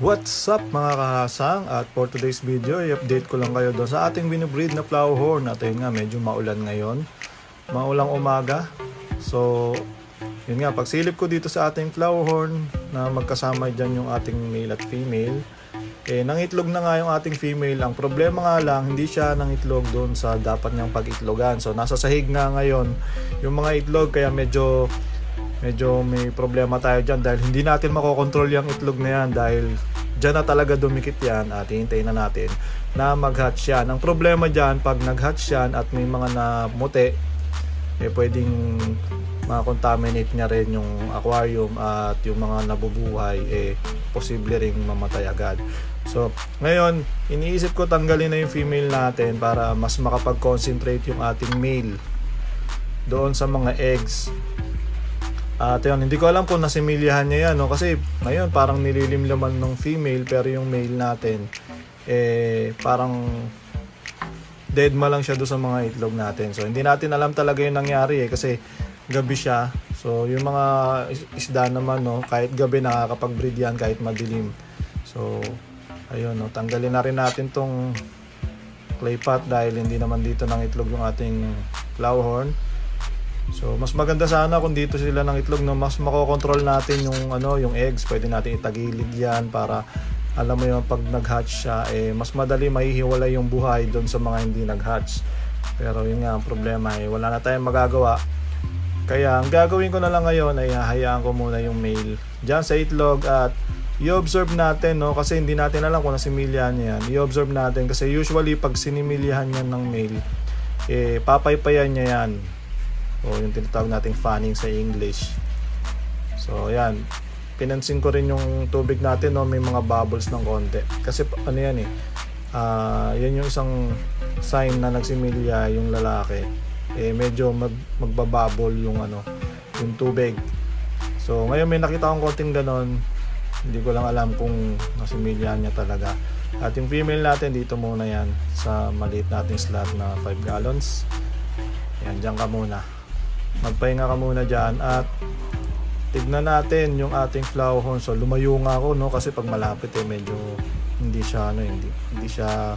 What's up mga kahasang, at for today's video i-update ko lang kayo doon sa ating binibreed na Flowerhorn. At yun nga, medyo maulan ngayon, maulang umaga. So yun nga, pagsilip ko dito sa ating Flowerhorn na magkasama dyan yung ating male at female, nangitlog na nga yung ating female. Ang problema nga lang, hindi siya nangitlog doon sa dapat niyang pag-itlogan. So nasa sahig nga ngayon yung mga itlog, kaya medyo may problema tayo dyan dahil hindi natin makokontrol yung itlog na yan, dahil dyan na talaga dumikit yan at hihintayin na natin na mag-hatch yan. Ang problema dyan, pag nag-hatch yan at may mga namuti, pwedeng ma-contaminate niya rin yung aquarium at yung mga nabubuhay posible ring mamatay agad. So ngayon, iniisip ko tanggalin na yung female natin para mas makapag-concentrate yung ating male doon sa mga eggs. At yun, hindi ko alam kung nasimilyahan niya yan, no? Kasi ngayon parang nililimlaman ng female, pero yung male natin parang dead ma lang siya doon sa mga itlog natin. So hindi natin alam talaga yung nangyari kasi gabi siya. So yung mga isda naman, no, kahit gabi nakakapag-breed yan kahit madilim. So ayun, no, tanggalin na rin natin tong clay pot dahil hindi naman dito nang itlog yung ating Flowerhorn. So mas maganda sana kung dito sila ng itlog, no, mas makokontrol natin yung eggs. Pwede natin itagilid yan para alam mo yung pag nag-hatch siya, mas madali mahihiwalay yung buhay doon sa mga hindi nag-hatch. Pero yun nga ang problema, wala na tayong magagawa. Kaya ang gagawin ko na lang ngayon ay hahayaan ko muna yung male dyan sa itlog at i-observe natin, no, kasi hindi natin alam kung nasimilyahan niya yan. I-observe natin kasi usually pag sinimilyahan yan ng male, papaypayan niya yan, o yung tinatawag nating fanning sa English. So yan, pinansin ko rin yung tubig natin, no, may mga bubbles ng konti kasi ano yan yan yung isang sign na nagsimilya yung lalaki. Medyo magbabubble yung yung tubig. So ngayon may nakita akong konting ganon, hindi ko lang alam kung nasimilyahan niya talaga. At yung female natin dito muna yan sa maliit nating slot na 5 gallons. Yan, dyan ka muna, magpahinga ka muna dyan at tignan natin yung ating Flowerhorn. So lumayo nga ako, no, kasi pag malapit medyo hindi siya hindi siya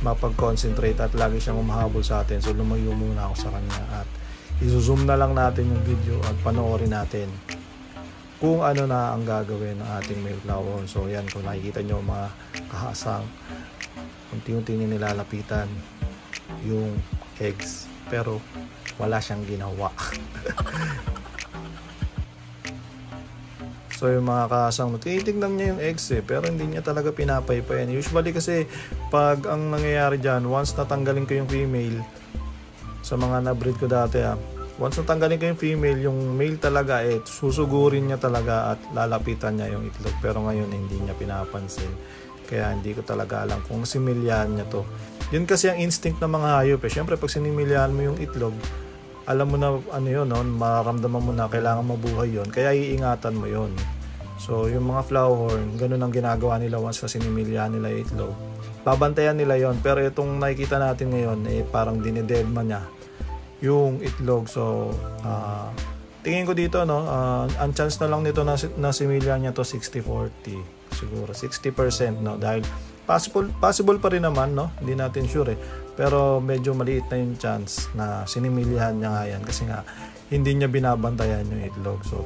mapag-concentrate at lagi siyang umahabol sa atin. So lumayo muna ako sa kanya at i-zoom na lang natin yung video at panoorin natin kung ano na ang gagawin ng ating male Flowerhorn. So yan, kung nakikita nyo mga kahasang, unti-unti niya nilalapitan yung eggs pero wala siyang ginawa. So yung mga kahasang, tinitignan niya yung eggs pero hindi niya talaga pinapaypayan. Usually kasi pag ang nangyayari dyan, once natanggalin ko yung female sa mga na-breed ko dati, once natanggalin ko yung female, yung male talaga susugurin niya talaga at lalapitan niya yung itlog. Pero ngayon hindi niya pinapansin, kaya hindi ko talaga alam kung similyahan niya to. Yun kasi ang instinct ng mga hayop. Siyempre pag sinimilyahan mo yung itlog, alam mo na yun, no? Mararamdaman mo na kailangan mabuhay yun, kaya iingatan mo yun. So yung mga Flowerhorn, ganun ang ginagawa nila once na sinimilyahan nila yung itlog. Babantayan nila yon. Pero itong nakikita natin ngayon, parang dinidedma niya yung itlog. So tingin ko dito, no, ang chance na lang nito na similyahan niya to 60-40, siguro 60%, no, dahil possible pa rin naman, no, hindi natin sure pero medyo maliit na yung chance na sinimilyahan niya nga yan kasi nga hindi niya binabantayan yung itlog. So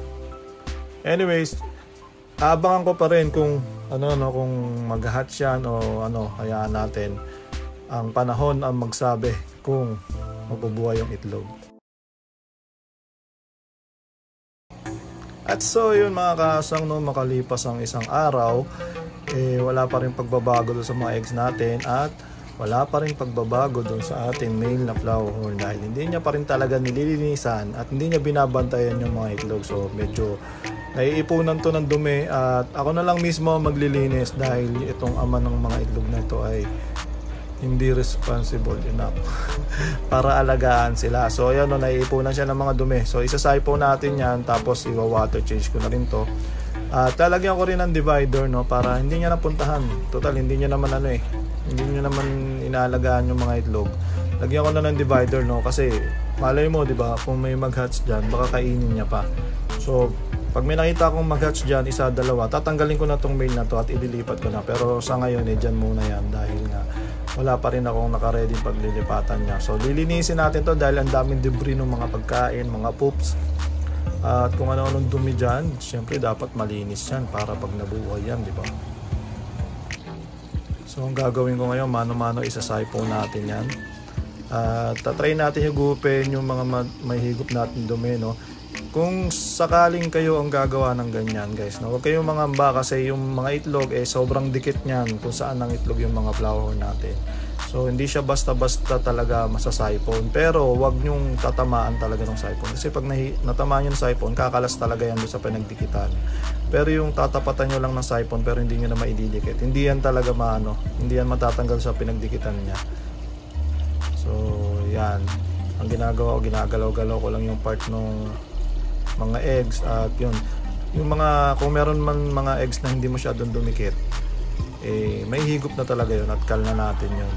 anyways, abangan ko pa rin kung kung mag-hatch yan o hayaan natin ang panahon ang magsabi kung mabubuhay yung itlog. At so yun mga kahasang, no, makalipas ang isang araw, wala pa rin pagbabago doon sa mga eggs natin at wala pa rin pagbabago doon sa ating male na Flowerhorn dahil hindi niya pa rin talaga nililinisan at hindi niya binabantayan yung mga itlog. So medyo naiipunan to ng dumi at ako na lang mismo maglilinis dahil itong ama ng mga itlog na ito ay hindi responsible enough para alagaan sila. So ayan, no, naiipunan siya ng mga dumi. So isasaypo natin yan, tapos iwa-water change ko na rin to. At lalagyan ko rin ng divider, no, para hindi niya napuntahan. Total hindi niya naman hindi niya naman inaalagaan yung mga itlog. Lagyan ko na ng divider, no, kasi malay mo, 'di ba, kung may mag-hatch diyan, baka kainin niya pa. So Pag may nakita akong mag-hatch dyan, isa, dalawa, tatanggalin ko na tong male na to at ililipat ko na. Pero sa ngayon, dyan muna yan dahil nga wala pa rin akong nakaready paglilipatan niya. So lilinisin natin to dahil ang daming debris ng mga pagkain, mga poops. At kung ano-anong dumi dyan, syempre dapat malinis yan para pag nabuhay yan, di ba? So ang gagawin ko ngayon, mano-mano isa-siphon natin yan. At tatry natin higupin yung mga may higop natin dumi, no? Kung sakaling kayo ang gagawa ng ganyan, guys, no? Huwag kayong mangamba kasi yung mga itlog sobrang dikit niyan kung saan ang itlog yung mga flower natin. So hindi siya basta-basta talaga masasiphon, pero wag nyong tatamaan talaga ng siphon kasi pag natamaan yung siphon, kakalas talaga yan doon sa pinagdikitan. Pero yung tatapatan nyo lang ng siphon pero hindi nyo na maididikit, hindi yan talaga hindi yan matatanggal sa pinagdikitan niya. So yan, ang ginagawa ko, ginagalaw-galaw ko lang yung part ng mga eggs at yun, yung mga, kung meron man mga eggs na hindi masyadong dumikit, may higop na talaga yun at kal na natin yun.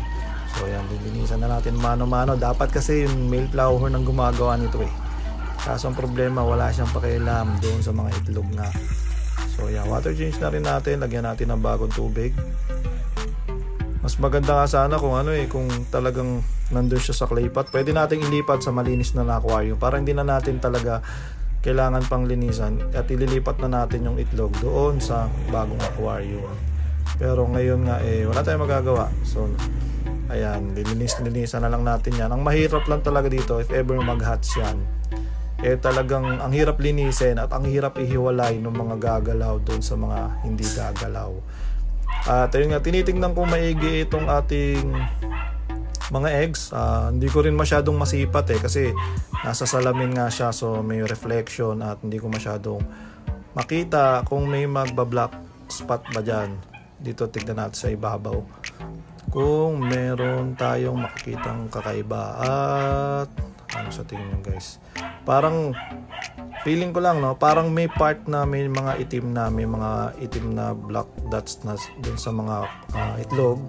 So yan, lilinisan na natin mano-mano. Dapat kasi yung male flower nang gumagawa nito kaso ang problema, wala siyang pakialam doon sa mga itlog na. So yan, water change na rin natin, lagyan natin ng bagong tubig. Mas maganda nga sana kung kung talagang nandun siya sa clay pot, pwede nating ilipat sa malinis na aquarium para hindi na natin talaga kailangan pang linisan at ililipat na natin yung itlog doon sa bagong aquarium. Pero ngayon nga wala tayong magagawa. So ayan, linisan na lang natin yan. Ang mahirap lang talaga dito if ever mag-hatch yan, talagang ang hirap linisin at ang hirap ihiwalay ng mga gagalaw doon sa mga hindi gagalaw. At ayun nga, tinitingnan ko maigi itong ating mga eggs. Hindi ko rin masyadong masipat kasi nasa salamin nga siya, so may reflection at hindi ko masyadong makita kung may magba-black spot ba dyan. Dito tignan natin sa ibabaw kung meron tayong makikitang kakaiba. At ano sa tingin nyo, guys? Parang feeling ko lang, no, parang may part na may mga itim na black dots na dun sa mga itlog.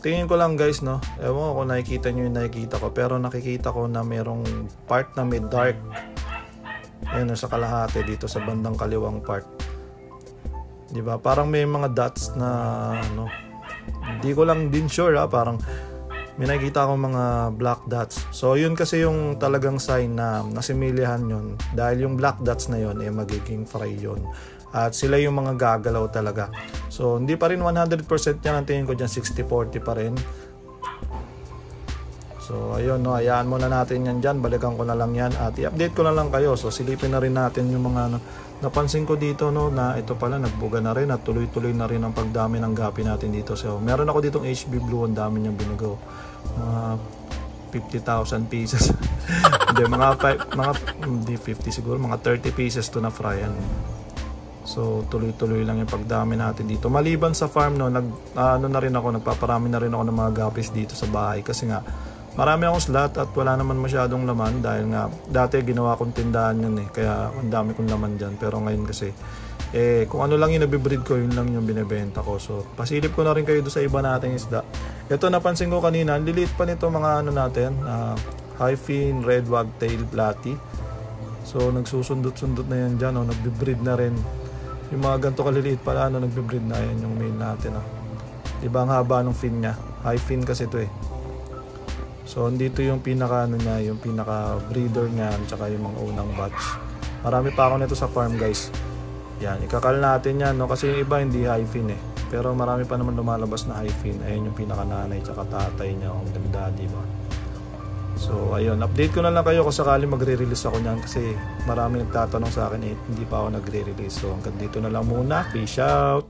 Tingin ko lang, guys, no, ewan ko kung nakikita nyo yung nakikita ko, pero nakikita ko na merong part na may dark, ayun, sa kalahati dito sa bandang kaliwang part, di ba? Parang may mga dots na hindi ko lang din sure, parang may nakikita akong mga black dots. So yun kasi yung talagang sign na nasimilyahan yun, dahil yung black dots na yun magiging fry yun at sila yung mga gagalaw talaga. So hindi pa rin 100% yan, ang tingin ko dyan 60-40 pa rin. So ayun, no, hayaan muna natin yan dyan, balikan ko na lang yan at i-update ko na lang kayo. So silipin na rin natin yung mga napansin ko dito, no, na ito pala nagbuga na rin at tuloy-tuloy na rin ang pagdami ng gapi natin dito. So meron ako ditong HB Blue, ang dami niyang binugaw, mga 50,000 pieces. Hindi, hindi 50 siguro, mga 30 pieces to na fry yan. So tuloy-tuloy lang yung pagdami natin dito. Maliban sa farm, no, nagpaparami na rin ako ng mga gapis dito sa bahay kasi nga marami akong slot at wala naman masyadong laman dahil nga dati ginawa kong tindahan yun kaya ang dami kong laman dyan. Pero ngayon kasi kung ano lang yung nabibreed ko, yun lang yung binibenta ko. So pasilip ko na rin kayo doon sa iba nating isda. Ito napansin ko kanina, liliit pa nito mga natin, high fin, red wagtail, platy. So nagsusundot-sundot na yan dyan, nagbibreed na rin. Yung mga ganito kaliliit pala, nagbibreed na yan yung male natin. Diba ang haba ng fin niya, high fin kasi ito So dito yung pinaka niya, yung pinaka breeder niya, tsaka yung mga unang batch. Marami pa ako nito sa farm, guys. Yan, ikakal natin yan, no, kasi yung iba hindi high fin pero marami pa naman lumalabas na high fin. Ayun yung pinaka nanay tsaka tatay niya, ang ganda, diba? So ayun, update ko na lang kayo kung sakali magre-release ako niyan kasi marami nagtatanong sa akin hindi pa ako nagre-release. So hanggang dito na lang muna. Peace out.